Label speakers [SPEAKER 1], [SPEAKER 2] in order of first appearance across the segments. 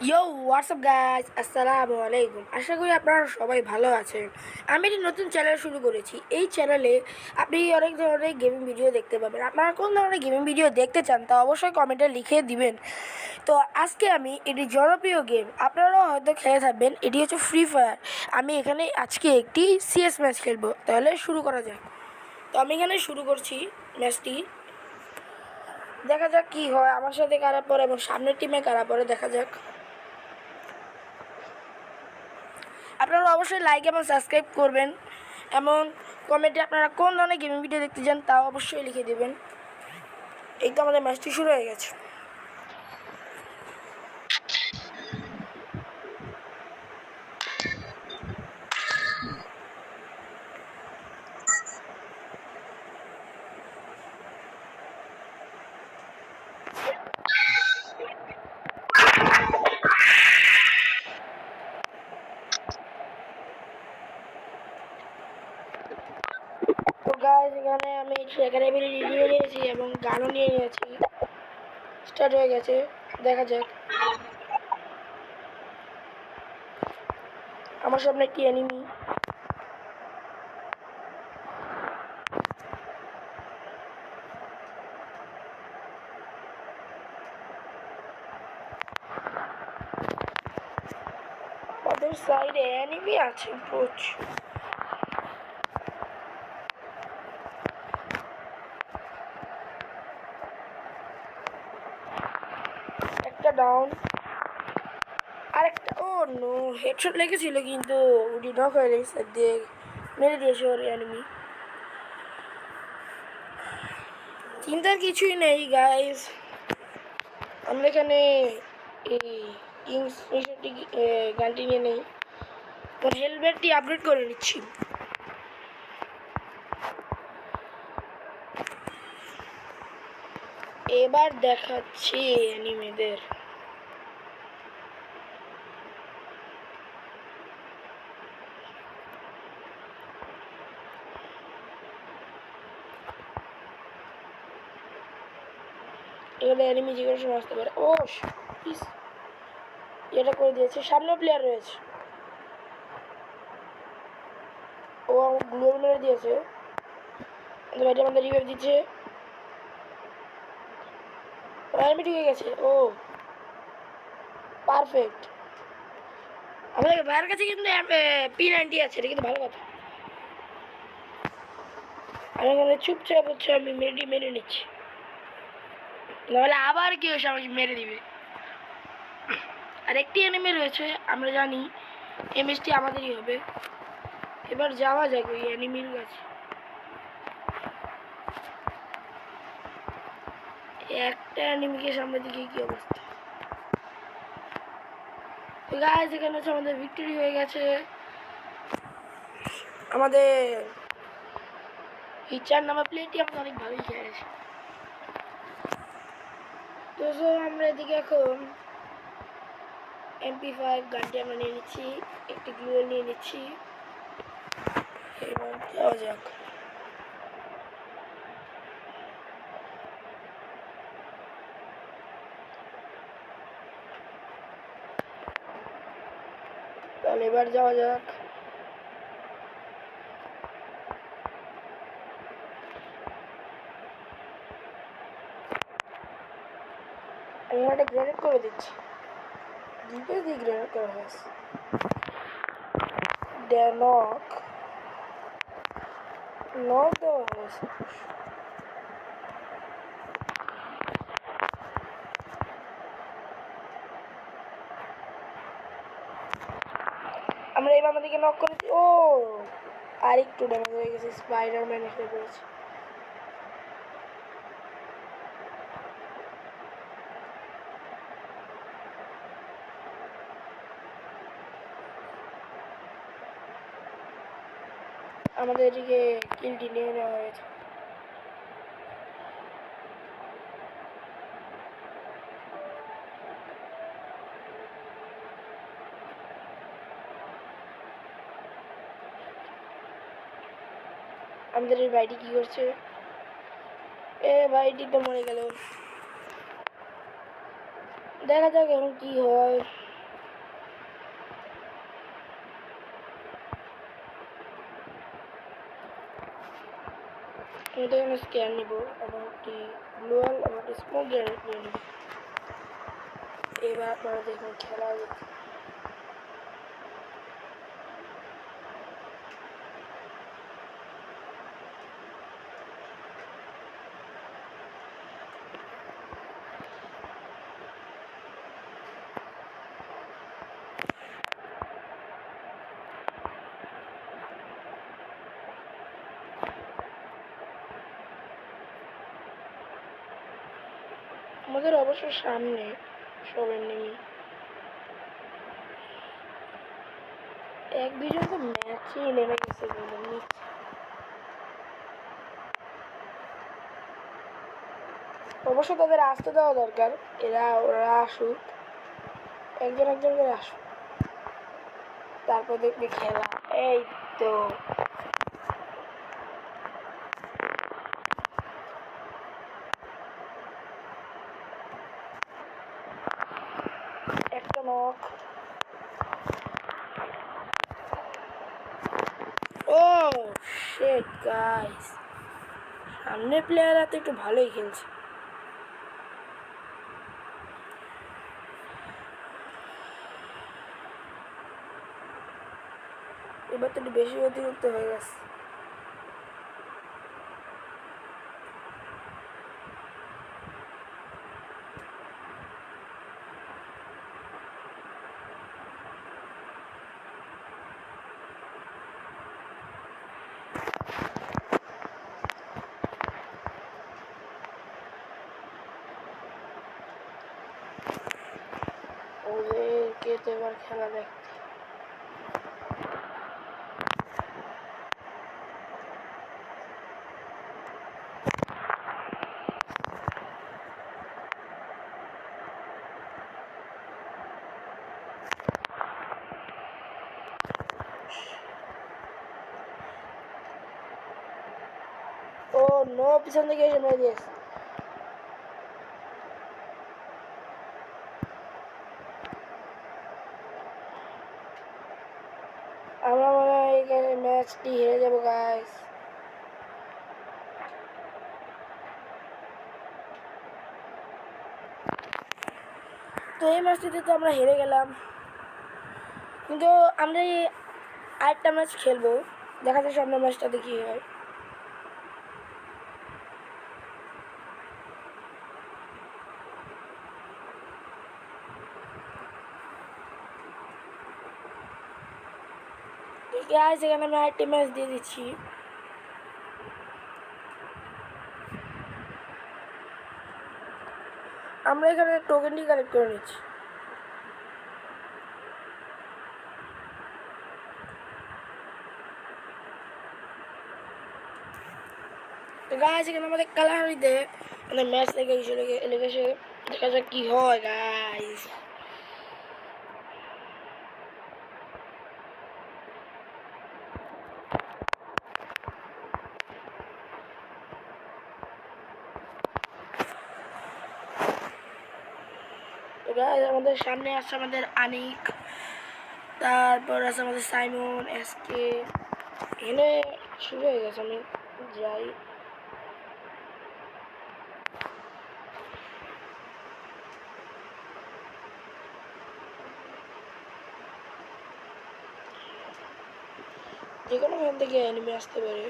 [SPEAKER 1] ইয়ো WhatsApp guys, আসসালামু আলাইকুম। আশা করি আপনারা সবাই ভালো আছেন। আমি একটি নতুন চ্যানেল শুরু করেছি। এই চ্যানেলে আপনি অনেক ধরনের গেমিং ভিডিও দেখতে পাবেন। আপনারা কোন ধরনের গেমিং ভিডিও দেখতে চান তা অবশ্যই কমেন্টে লিখে দিবেন। তো আজকে আমি এটি জনপ্রিয় গেম, আপনারাও হয়তো খেলে থাকবেন, এটি হচ্ছে ফ্রি ফায়ার। আমি এখানে আজকে একটি সিএস ম্যাচ খেলবো। তাহলে শুরু করা যাক। তো আমি এখানে শুরু করছি ম্যাচটি। দেখা যাক কি হয়, আমার সাথে কারা পড়ে এবং সামনের টিমে কারা পড়ে, দেখা যাক। আপনারা অবশ্যই লাইক এবং সাবস্ক্রাইব করবেন, এমন কমেন্টে আপনারা কোন ধরনের গেমিং ভিডিও দেখতে চান তাও অবশ্যই লিখে দেবেন। এই তো আমাদের ম্যাচটি শুরু হয়ে গেছে। তো গাইস, এখানে আমি একাডেমি নিয়ে নিয়েছি এবং গানও নিয়ে নিয়েছি। স্টার্ট হয়ে গেছে, দেখা যাক। আমার সামনে একটি এনিমি। ওদের সাইডে এনিমি আছে প্রচুর। একটা ডাউন, আরেকটা। ও নো, হেডশট লেগেছিল কিন্তু উডি নক হয়ে গেছে, দিয়ে মেরে দিয়েছে ওর এনিমি। চিন্তার কিছুই নেই গাইস, আমরা এখানে এই কিংস মিশনটি গানটি নিয়ে নেই। তোর হেলমেটটি আপগ্রেড করে নিচ্ছি। এবার দেখাচ্ছি অ্যানিমেদের। এগুলো অ্যানিমি যে কোনো সময় আসতে পারে। ও প্লিজ, এটা করে দিয়েছে। সামনে প্লেয়ার রয়েছে। ও আমার গ্লোর মেরে দিয়েছে। ভাইটা আমাদের রিভাইভ দিচ্ছে। এনিমি ঢুকে গেছে। ও পারফেক্ট। আমাদের ভাইয়ের কাছে কিন্তু P90 আছে, এটা কিন্তু ভালো কথা। আমি এখানে চুপচাপ হচ্ছে, আমি মেরে নিচ্ছি, নাহলে আবার কেউ এসে আমাকে মেরে দিবে। আর একটি এনিমি রয়েছে, আমরা জানি এই ম্যাচটি আমাদেরই হবে। এবার যাওয়া যাক ওই এনিমির কাছে। একটা এনিমিকে সামনে দিকে কি অবস্থা। তো গাইস, এখানে হচ্ছে আমাদের ভিক্টরি হয়ে গেছে। আমাদের এই 4 নাম্বার প্লেটটি আমাকে অনেক ভালোই খেয়েছে। তো আমরা এদিকে এখন MP5 গানটি আমরা নিয়ে নিচ্ছি, একটি গ্লুয়াল নিয়ে নিচ্ছি। এবার যাওয়া যাক। তাহলে এবার যাওয়া যাক। আমি একটা গ্রেনেড করে দিচ্ছি। দিকে দিয়ে গ্রেনেড করা হয়েছে। নক নক দেওয়া হয়েছে। আমরা এবার আমাদেরকে নক করেছি। ও আর একটু ড্যামেজ হয়ে গেছে, স্পাইডারম্যান এসে পড়েছে। আমাদের এদিকে কিলটি নিয়ে নেওয়া হয়েছে। আমাদের এই ভাইটি কি করছে? এ ভাইটি তো মরে গেল। দেখা যাক এখন কি হয়। আমি তো এখানে স্ক্যান নিব এবং একটি গ্লোয়াল এবং একটি স্মোক গ্রেনেড নিয়ে নিব। এবার আপনারা দেখুন খেলা দেখুন। আমাদের অবশ্য সামনে সব এমনি এক দুজন তো ম্যাচই নেমে গেছে নিচে। অবশ্য তাদের আসতে দেওয়া দরকার, ওরা আসুক, একজন একজন করে আসুক, তারপর দেখবি খেলা। এই তো একটা নক। ও শিট গাইস, সামনের প্লেয়াররা তো একটু ভালোই খেলছে। এবার তো একটু বেশি অতিরিক্ত হয়ে গেছে। ওদেরকে তো এবার খেলা দেখতে। ও নো, পিছন থেকে এসে মেরে দিয়েছে। আমরা মনে হয় এখানে ম্যাচটি হেরে যাবো গাইস। তো এই ম্যাচটিতে তো আমরা হেরে গেলাম, কিন্তু আমরা আরেকটা ম্যাচ খেলবো, দেখা যাচ্ছে সামনের ম্যাচটাতে কী হয়। গাইস এখানে আমি আরেকটি ম্যাচ দিয়ে দিচ্ছি। আমরা এখানে টোকেনটি কালেক্ট করে নিচ্ছি। তো গাইস এখানে আমাদের কালারিতে মানে ম্যাচ লেগেছে, দেখা যাক কি হয় গাইস। তো গাইস আমাদের সামনে আছে আমাদের আনিক, তারপর আছে আমাদের সাইমন এসকে। এখানে শুরু হয়ে গেছে, আমি যাই। যে কোনো এখান থেকে অ্যানিমে আসতে পারে,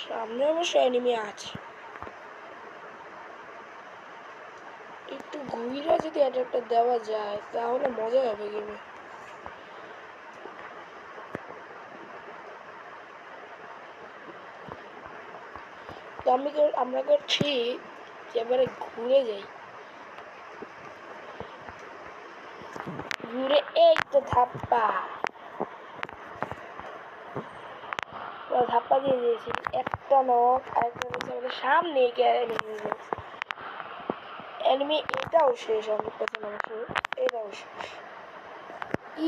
[SPEAKER 1] সামনে অবশ্য অ্যানিমে আছে। একটু ঘুরে যদি অ্যাটাকটা দেওয়া যায় তাহলে মজা হবে গেমে। তো আমরা করছি যে এবারে ঘুরে যাই, ঘুরে এই তো ধাপ্পা ধাপ্পা দিয়ে দিয়েছি। একটা নক, আরেকটা হচ্ছে আমাদের সামনে এনিমি, এটাও শেষ। আমি প্রথম অংশ এটাও শেষ।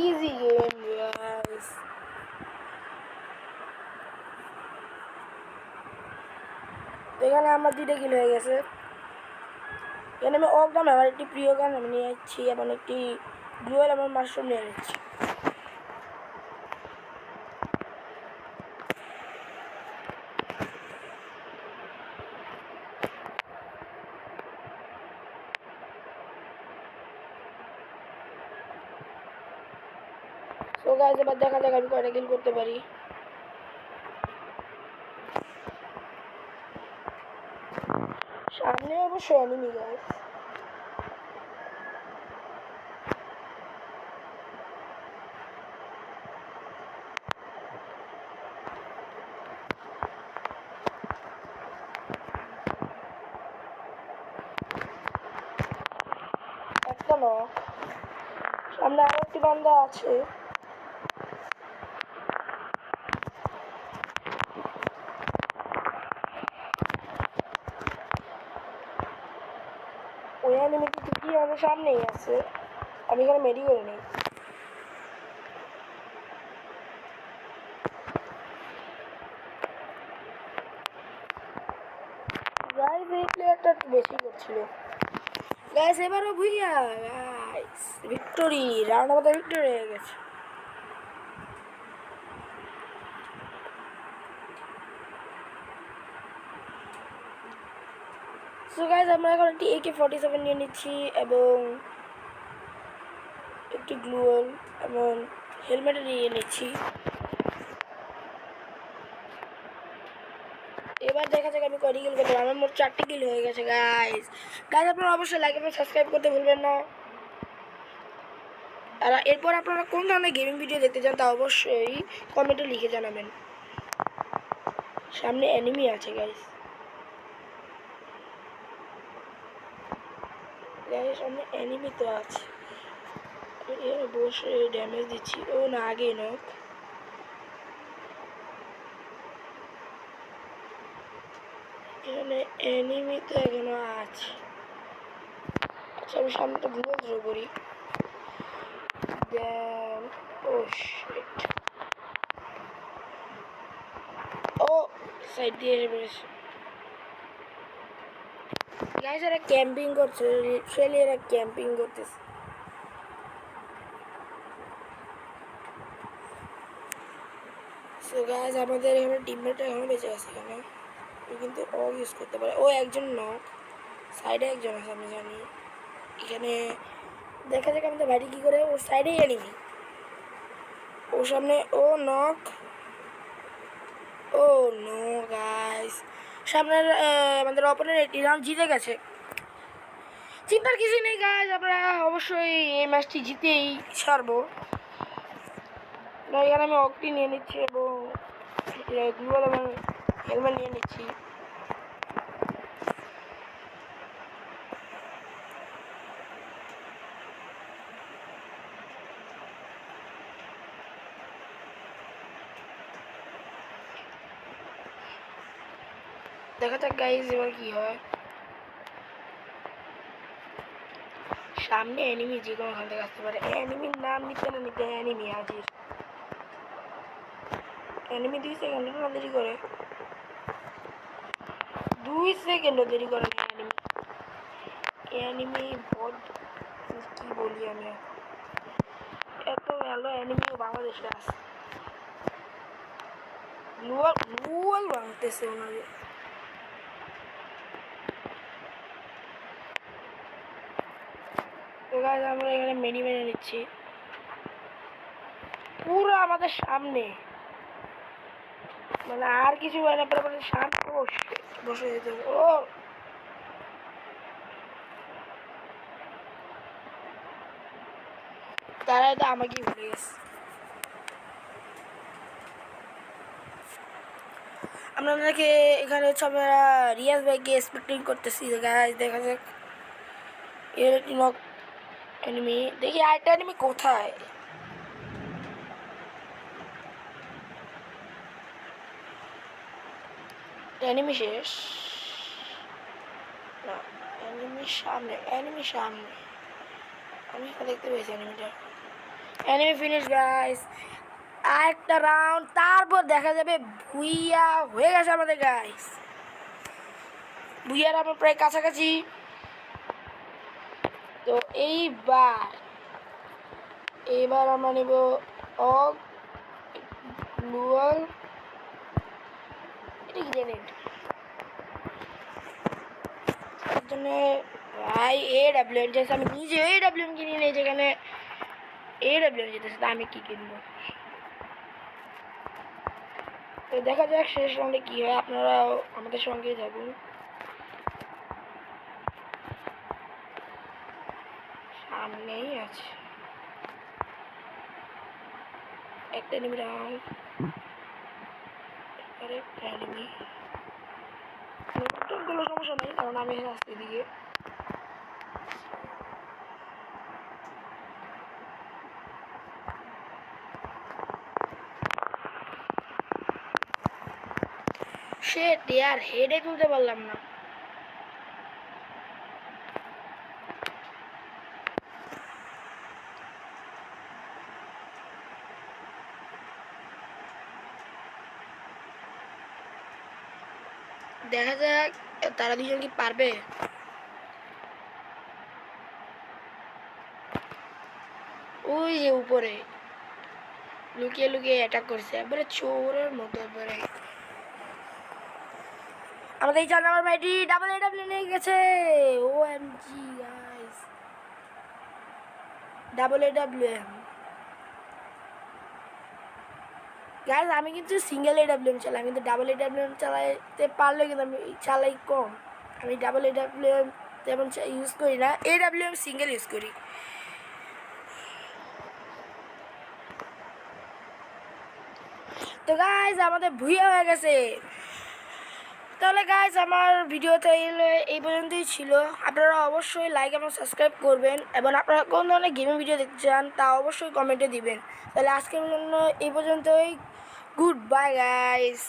[SPEAKER 1] Easy game guys. এখানে আমার 2টা কিল হয়ে গেছে। এখানে আমি অগ্রাম আমার একটি প্রিয় গান আমি নিয়ে যাচ্ছি এবং একটি ডুয়েল আমার মাশরুম নিয়ে যাচ্ছি। গাইস এবার দেখা যাক আমি কয়টা কিল করতে পারি। সামনে অবশ্য এনিমি গাইস। একটা নক, সামনে আরো একটি বান্দা আছে। ওই এনিমিটি ঠিকই আমার সামনেই আছে, আমি এখানে মেডি করে নেই। গাইস এই প্লেয়ারটা একটু বেশি করছিল। গাইস এবারও ভুইয়া গাইস ভিক্টোরি, রাউন্ড আমাদের ভিক্টোরি হয়ে গেছে। সো গাইস আমরা এখন একটি AK-47 নিয়ে নিচ্ছি এবং একটি গ্লুয়াল এবং হেলমেট নিয়ে নিচ্ছি। এবার দেখা যাক আমি কয়টি কিল করতে পারি। আমার মোট 4টি কিল হয়ে গেছে গাইস। গাইস আপনারা অবশ্যই লাইক এবং সাবস্ক্রাইব করতে ভুলবেন না। আর এরপর আপনারা কোন ধরনের গেমিং ভিডিও দেখতে চান তা অবশ্যই কমেন্টে লিখে জানাবেন। সামনে এনিমি আছে গাইস। গাইস সামনে এনিমি তো আছে, এর বসে ড্যামেজ দিচ্ছি। ও না, আগে নক। এখানে এনিমি তো এখনো আছে। আচ্ছা আমি সামনেটা গ্লুয়াল থ্রো করি। দেন ও শিট, ও সাইড দিয়ে এসে গাইস এরা ক্যাম্পিং করছে, লিটারালি এরা ক্যাম্পিং করতেছে। সো গাইস আমাদের এখানে টিমমেটটা এখনো বেঁচে আছে, এখানে কিন্তু অগ ইউজ করতে পারে। ও একজন নক, সাইডে একজন আছে আমি জানি। এখানে দেখা যাক আমাদের বাড়ি কী করে। ওর সাইডেই এনিমি, ওর সামনে ও নক। ও নো গাইস, সামনের আমাদের অপোনেন্ট একটি রাউন্ড জিতে গেছে। চিন্তার কিছু নেই গাইস, আমরা অবশ্যই এই ম্যাচটি জিতেই ছাড়বো। এখানে আমি অকটি নিয়ে নিচ্ছি এবং গ্লুয়াল এবং হেলমেট নিয়ে নিচ্ছি। দেখা যাক গাইস এবার কি হয়। সামনে এনিমি যে কোনো ওখান থেকে আসতে পারে। এনিমির নাম নিতে না নিতে এনিমি হাজির। এনিমি 2 সেকেন্ড দেরি করে, 2 সেকেন্ড দেরি করে না এনিমি। এনিমি বহুত কি বলি আমি, এত ভালো এনিমিও বাংলাদেশে আছে। গ্লুয়াল ভাঙতেছে ওনাদের। তো গাইস আমরা এখানে মেনি মেনে নিচ্ছি পুরো আমাদের সামনে, মানে আর কিছু হয় না, পরে সামনে বসে যেতে হবে। ও তারা এটা আমাকেই ভুলে গেছে। আপনাদেরকে এখানে হচ্ছে আমরা রিয়াজ ভাইকে এক্সপেক্টিং করতেছি। গাইস দেখা যাক এর একটি নক এনিমি, দেখি আরেকটা এনিমি কোথায়। এনিমি শেষ না, এনিমি সামনে আমি দেখতে পেয়েছি এনিমিটা। এনিমি ফিনিশ গাইস, আরেকটা রাউন্ড, তারপর দেখা যাবে ভুইয়া হয়ে গেছে আমাদের গাইস। ভুইয়ার আমরা প্রায় কাছাকাছি। তো এইবার আমরা নেব অগ গ্লুয়াল, এটা গ্রেনেড জন্য ভাই। AWM যেটা আমি নিজে AWM কিনে নিই, যেখানে AWM যেতেছে, তা আমি কি কিনবো? তো দেখা যাক শেষ রাউন্ডে কি হয়, আপনারাও আমাদের সঙ্গেই থাকুন। সামনেই আছে একটা এনিমি রাউন্ড, আরেকটা এনিমি। কোনো সমস্যা নেই, কারণ আমি আসছি দিকে। সে টিয়ার হেডে তুলতে পারলাম না। দেখা যাক তারা দুজন কি পারবে। ওই যে উপরে লুকিয়ে লুকিয়ে অ্যাটাক করছে, একবারে চোরের মতো। একবারে আমাদের এই 4 নম্বর ভাইটি ডাবল এডাব্লিউ নিয়ে গেছে। OMG guys, double AWM guys. আমি কিন্তু সিঙ্গেল এডাব্লিউএম চালাই, কিন্তু ডাবল এডাব্লিউএম চালাতে পারলে কিন্তু আমি চালাই কম। আমি ডাবল এডাব্লিউএম তেমন ইউজ করি না, এডাব্লিউএম সিঙ্গেল ইউজ করি। তো গাইস আমাদের ভুইয়া হয়ে গেছে। তাহলে গাইস আমার ভিডিওতে এই পর্যন্তই ছিল। আপনারা অবশ্যই লাইক এবং সাবস্ক্রাইব করবেন, এবং আপনারা কোন ধরনের গেমিং ভিডিও দেখতে চান তা অবশ্যই কমেন্টে দিবেন। তাহলে আজকের জন্য এই পর্যন্তই। Good bye guys.